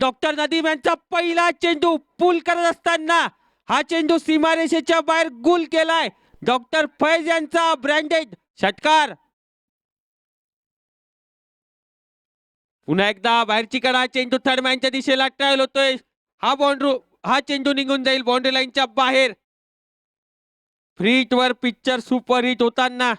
Doctor Nadeem यांचा पहिला चेंडू पूल करत असताना हा चेंडू सीमारेषेच्या बाहेर गुल केलाय. डॉक्टर फैज यांचा ब्रँडेड षटकार. पुन्हा एकदा बाहेरची कडा, चेंडू थर्डमॅनच्या दिशेला ट्रायल होतोय. हा चेंडू निघून जाईल बाउंड्री लाईनच्या बाहेर. फ्रीट वर पिक्चर सुपर हिट होताना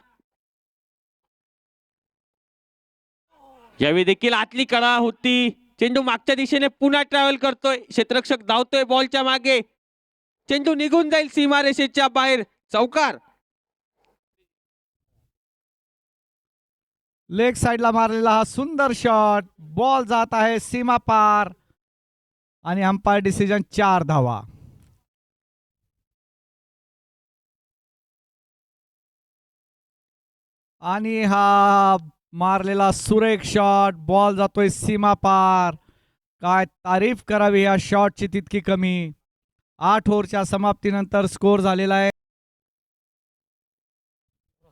यावेळी देखील आतली कडा होती. चेंडू मागच्या दिशेने पुन्हा ट्रॅव्हल करतोय. क्षेत्ररक्षक धावतोय बॉलच्या मागे. चेंडू निघून जाईल सीमारेषेच्या बाहेर. चौकार. लेग साइडला मारलेला हा सुंदर शॉट. बॉल जात आहे सीमा पार आणि अंपायर डिसिजन 4 धावा. आणि हा मारलेला सुरेख शॉट. बॉल जातोय सीमा पार. काय तारीफ करावी या शॉटची तितकी कमी. 8 ओव्हरच्या समाप्तीनंतर स्कोर झालेला आहे.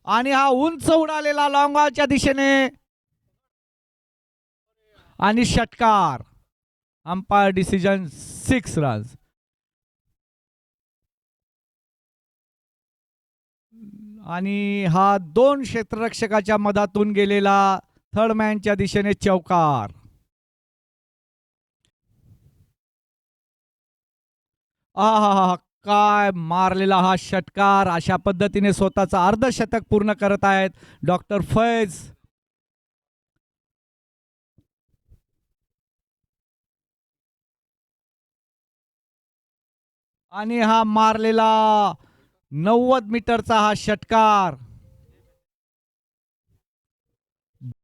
आणि हा उंच उडालेला लॉंग ऑनच्या दिशेने आणि षटकार. Umpire decision 6 runs. आणि हा 2 क्षेत्ररक्षकाच्या मधातून गेलेला थर्ड मॅनच्या दिशेने चौकार. आहा, काय मारलेला हा षटकार. अशा पद्धतीने स्वतःचा अर्धशतक पूर्ण करत आहेत डॉक्टर फैज. आणि हा मारलेला 90 मीटरचा हा षटकार.